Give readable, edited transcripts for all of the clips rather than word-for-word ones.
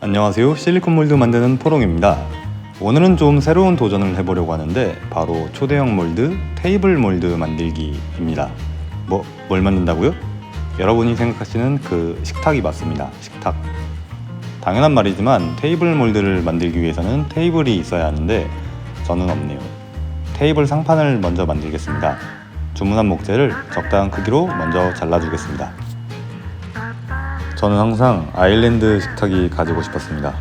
안녕하세요. 실리콘 몰드 만드는 포롱입니다. 오늘은 좀 새로운 도전을 해보려고 하는데 바로 초대형 몰드, 테이블 몰드 만들기입니다. 뭘 만든다고요? 여러분이 생각하시는 그 식탁이 맞습니다. 식탁. 당연한 말이지만 테이블 몰드를 만들기 위해서는 테이블이 있어야 하는데 저는 없네요. 테이블 상판을 먼저 만들겠습니다. 주문한 목재를 적당한 크기로 먼저 잘라주겠습니다. 저는 항상 아일랜드 식탁이 가지고 싶었습니다.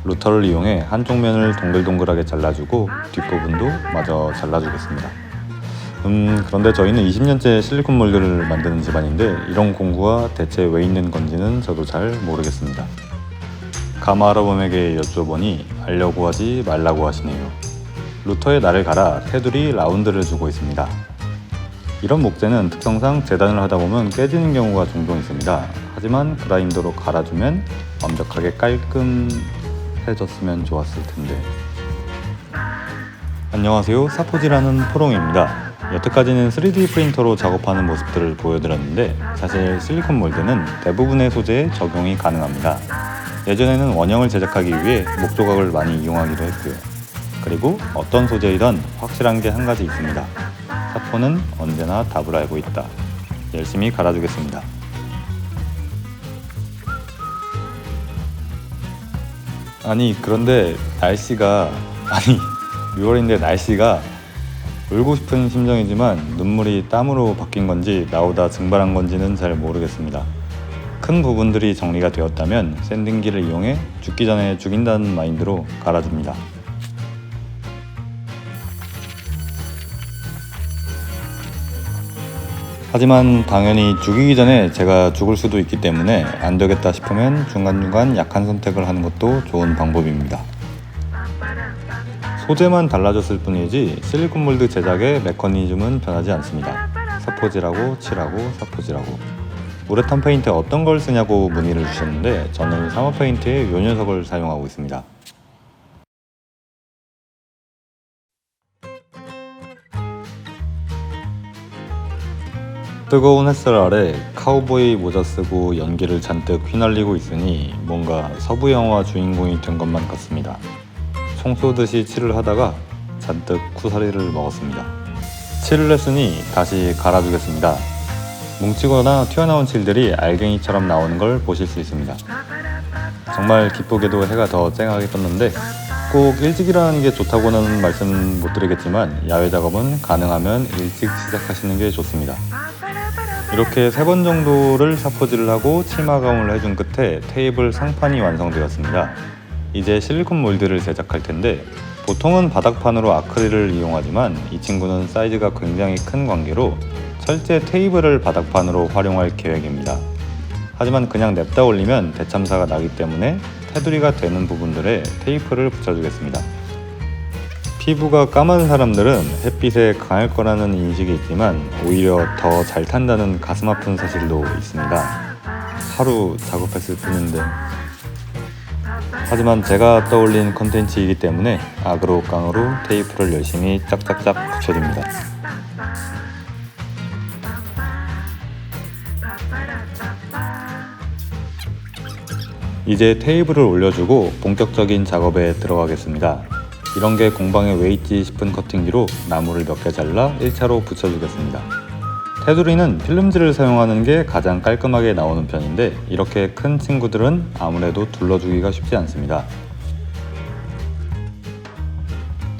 루터를 이용해 한쪽 면을 동글동글하게 잘라주고 뒷부분도 마저 잘라주겠습니다. 그런데 저희는 20년째 실리콘 몰드를 만드는 집안인데 이런 공구가 대체 왜 있는 건지는 저도 잘 모르겠습니다. 가마 할아범에게 여쭤보니 알려고 하지 말라고 하시네요. 루터에 날을 갈아 테두리 라운드를 주고 있습니다. 이런 목재는 특성상 재단을 하다 보면 깨지는 경우가 종종 있습니다. 하지만 그라인더로 갈아주면 완벽하게 깔끔해졌으면 좋았을 텐데. 안녕하세요. 사포질하는 포롱입니다. 여태까지는 3D 프린터로 작업하는 모습들을 보여드렸는데 사실 실리콘 몰드는 대부분의 소재에 적용이 가능합니다. 예전에는 원형을 제작하기 위해 목조각을 많이 이용하기도 했고요. 그리고 어떤 소재이든 확실한 게 한 가지 있습니다. 사포는 언제나 답을 알고 있다. 열심히 갈아주겠습니다. 그런데 날씨가 6월인데 날씨가 울고 싶은 심정이지만 눈물이 땀으로 바뀐 건지 나오다 증발한 건지는 잘 모르겠습니다. 큰 부분들이 정리가 되었다면 샌딩기를 이용해 죽기 전에 죽인다는 마인드로 갈아줍니다. 하지만 당연히 죽이기 전에 제가 죽을 수도 있기 때문에 안 되겠다 싶으면 중간중간 약한 선택을 하는 것도 좋은 방법입니다. 소재만 달라졌을 뿐이지 실리콘 몰드 제작의 메커니즘은 변하지 않습니다. 사포질하고 칠하고 사포질하고. 우레탄 페인트 어떤 걸 쓰냐고 문의를 주셨는데 저는 사마 페인트의 요 녀석을 사용하고 있습니다. 뜨거운 햇살 아래 카우보이 모자 쓰고 연기를 잔뜩 휘날리고 있으니 뭔가 서부 영화 주인공이 된 것만 같습니다. 총 쏘듯이 칠을 하다가 잔뜩 쿠사리를 먹었습니다. 칠을 했으니 다시 갈아주겠습니다. 뭉치거나 튀어나온 칠들이 알갱이처럼 나오는 걸 보실 수 있습니다. 정말 기쁘게도 해가 더 쨍하게 떴는데 꼭 일찍 일어나는 게 좋다고는 말씀 못 드리겠지만 야외 작업은 가능하면 일찍 시작하시는 게 좋습니다. 이렇게 3번 정도를 사포질을 하고 칠마감을 해준 끝에 테이블 상판이 완성되었습니다. 이제 실리콘 몰드를 제작할 텐데 보통은 바닥판으로 아크릴을 이용하지만 이 친구는 사이즈가 굉장히 큰 관계로 철제 테이블을 바닥판으로 활용할 계획입니다. 하지만 그냥 냅다 올리면 대참사가 나기 때문에 테두리가 되는 부분들에 테이프를 붙여주겠습니다. 피부가 까만 사람들은 햇빛에 강할 거라는 인식이 있지만 오히려 더 잘 탄다는 가슴 아픈 사실도 있습니다. 하루 작업했을 뿐인데. 하지만 제가 떠올린 컨텐츠이기 때문에 악으로 깡으로 테이프를 열심히 짝짝짝 붙여줍니다. 이제 테이블을 올려주고 본격적인 작업에 들어가겠습니다. 이런 게 공방에 왜 있지 싶은 커팅기로 나무를 몇 개 잘라 1차로 붙여주겠습니다. 테두리는 필름지를 사용하는 게 가장 깔끔하게 나오는 편인데 이렇게 큰 친구들은 아무래도 둘러주기가 쉽지 않습니다.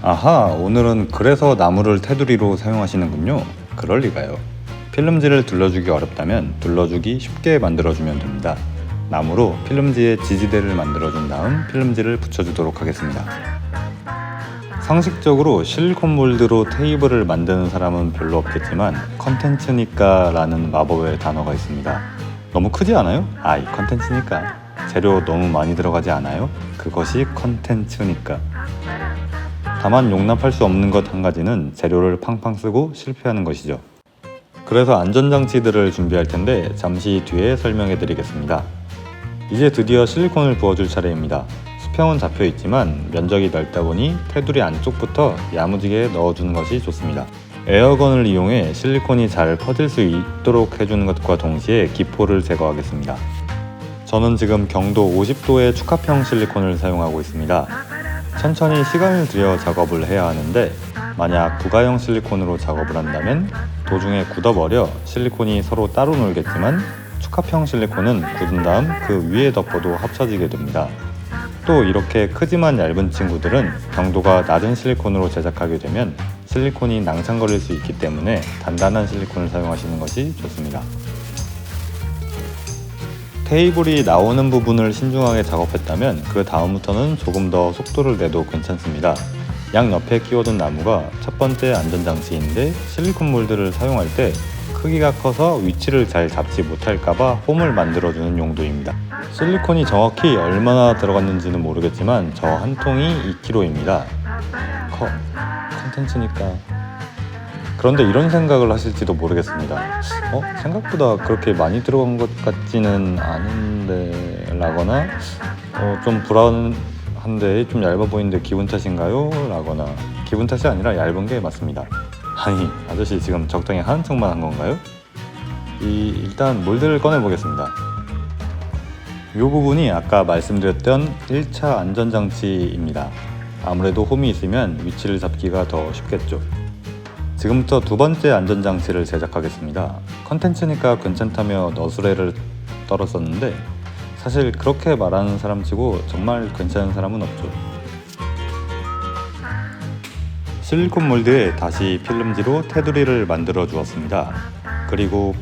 아하, 오늘은 그래서 나무를 테두리로 사용하시는군요. 그럴 리가요. 필름지를 둘러주기 어렵다면 둘러주기 쉽게 만들어주면 됩니다. 나무로 필름지의 지지대를 만들어준 다음 필름지를 붙여주도록 하겠습니다. 상식적으로 실리콘 몰드로 테이블을 만드는 사람은 별로 없겠지만 컨텐츠니까 라는 마법의 단어가 있습니다. 너무 크지 않아요? 이 컨텐츠니까. 재료 너무 많이 들어가지 않아요? 그것이 컨텐츠니까. 다만 용납할 수 없는 것 한 가지는 재료를 팡팡 쓰고 실패하는 것이죠. 그래서 안전장치들을 준비할 텐데 잠시 뒤에 설명해 드리겠습니다. 이제 드디어 실리콘을 부어줄 차례입니다. 수평은 잡혀 있지만 면적이 넓다 보니 테두리 안쪽부터 야무지게 넣어주는 것이 좋습니다. 에어건을 이용해 실리콘이 잘 퍼질 수 있도록 해주는 것과 동시에 기포를 제거하겠습니다. 저는 지금 경도 50도의 축합형 실리콘을 사용하고 있습니다. 천천히 시간을 들여 작업을 해야 하는데 만약 부가형 실리콘으로 작업을 한다면 도중에 굳어버려 실리콘이 서로 따로 놀겠지만 축합형 실리콘은 굳은 다음 그 위에 덮어도 합쳐지게 됩니다. 또 이렇게 크지만 얇은 친구들은 경도가 낮은 실리콘으로 제작하게 되면 실리콘이 낭창거릴 수 있기 때문에 단단한 실리콘을 사용하시는 것이 좋습니다. 테이블이 나오는 부분을 신중하게 작업했다면 그 다음부터는 조금 더 속도를 내도 괜찮습니다. 양 옆에 끼워둔 나무가 첫 번째 안전장치인데 실리콘 몰드를 사용할 때 크기가 커서 위치를 잘 잡지 못할까봐 홈을 만들어주는 용도입니다. 실리콘이 정확히 얼마나 들어갔는지는 모르겠지만 저 한 통이 2kg입니다. 컨텐츠니까. 그런데 이런 생각을 하실지도 모르겠습니다. 생각보다 그렇게 많이 들어간 것 같지는 않은데 라거나 좀 불안한데 좀 얇아 보이는데 기분 탓인가요? 라거나 기분 탓이 아니라 얇은 게 맞습니다. 아니 아저씨 지금 적당히 하는 척만 한 건가요? 일단 몰드를 꺼내 보겠습니다. 이 부분이 아까 말씀드렸던 1차 안전장치입니다. 아무래도 홈이 있으면 위치를 잡기가 더 쉽겠죠. 지금부터 두 번째 안전장치를 제작하겠습니다. 컨텐츠니까 괜찮다며 너스레를 떨었었는데 사실 그렇게 말하는 사람치고 정말 괜찮은 사람은 없죠. 실리콘 몰드에 다시 필름지로 테두리를 만들어 주었습니다. 그리고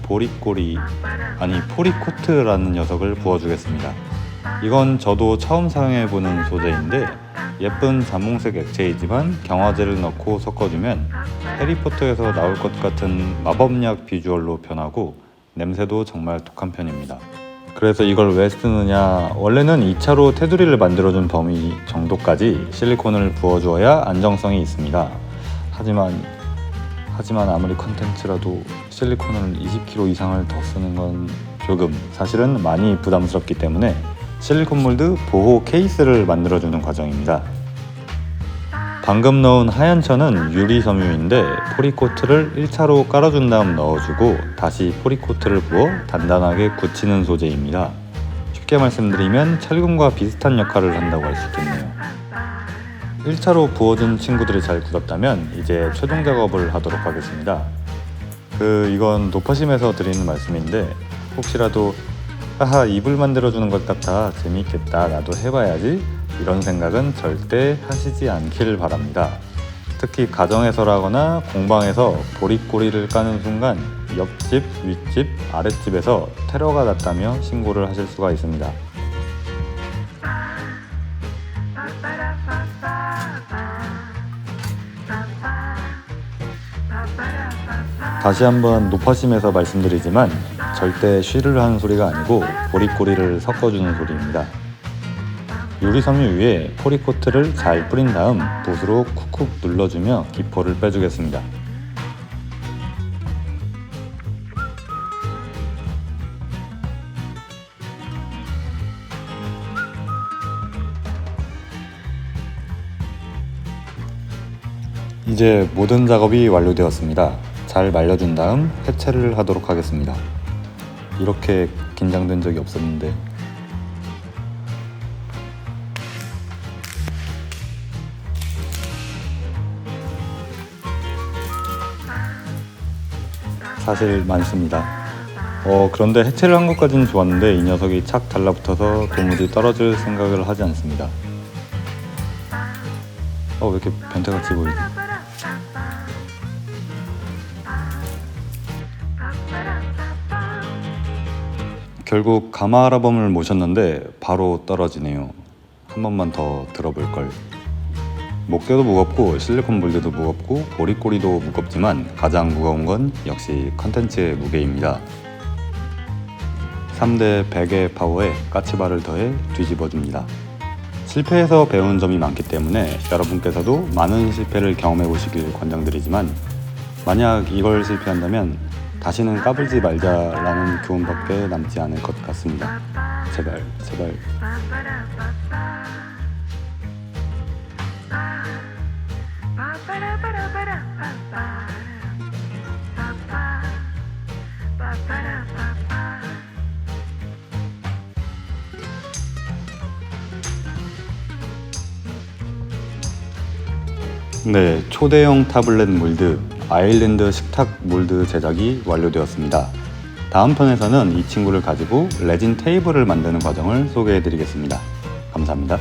포리코트라는 녀석을 부어주겠습니다. 이건 저도 처음 사용해보는 소재인데 예쁜 자몽색 액체이지만 경화제를 넣고 섞어주면 해리포터에서 나올 것 같은 마법약 비주얼로 변하고 냄새도 정말 독한 편입니다. 그래서 이걸 왜 쓰느냐, 원래는 2차로 테두리를 만들어준 범위 정도까지 실리콘을 부어주어야 안정성이 있습니다. 하지만 아무리 컨텐츠라도 실리콘을 20kg 이상을 더 쓰는 건 조금 사실은 많이 부담스럽기 때문에 실리콘 몰드 보호 케이스를 만들어주는 과정입니다. 방금 넣은 하얀 천은 유리 섬유인데 포리코트를 1차로 깔아준 다음 넣어주고 다시 포리코트를 부어 단단하게 굳히는 소재입니다. 쉽게 말씀드리면 철근과 비슷한 역할을 한다고 할 수 있겠네요. 1차로 부어준 친구들이 잘 굳었다면 이제 최종 작업을 하도록 하겠습니다. 이건 노파심에서 드리는 말씀인데 혹시라도 이불 만들어주는 것 같아 재미있겠다 나도 해봐야지 이런 생각은 절대 하시지 않길 바랍니다. 특히 가정에서라거나 공방에서 보릿고리를 까는 순간 옆집, 윗집, 아랫집에서 테러가 났다며 신고를 하실 수가 있습니다. 다시 한번 노파심에서 말씀드리지만 절대 쉬를 하는 소리가 아니고 보릿고리를 섞어주는 소리입니다. 유리 섬유 위에 포리코트를 잘 뿌린 다음 붓으로 쿡쿡 눌러주며 기포를 빼주겠습니다. 이제 모든 작업이 완료되었습니다. 잘 말려준 다음 해체를 하도록 하겠습니다. 이렇게 긴장된 적이 없었는데 사실 많습니다. 그런데 해체를 한 것까지는 좋았는데 이 녀석이 착 달라붙어서 도무지 떨어질 생각을 하지 않습니다. 왜 이렇게 변태같이 보이지? 결국 가마 알아범을 모셨는데 바로 떨어지네요. 한 번만 더 들어볼걸. 목대도 무겁고 실리콘 몰드도 무겁고 보릿고리도 무겁지만 가장 무거운 건 역시 컨텐츠의 무게입니다. 3대 100의 파워에 까치발을 더해 뒤집어줍니다. 실패해서 배운 점이 많기 때문에 여러분께서도 많은 실패를 경험해 보시길 권장드리지만 만약 이걸 실패한다면 다시는 까불지 말자라는 교훈밖에 남지 않을 것 같습니다. 제발. 네, 초대형 타블렛 몰드, 아일랜드 식탁 몰드 제작이 완료되었습니다. 다음 편에서는 이 친구를 가지고 레진 테이블을 만드는 과정을 소개해 드리겠습니다. 감사합니다.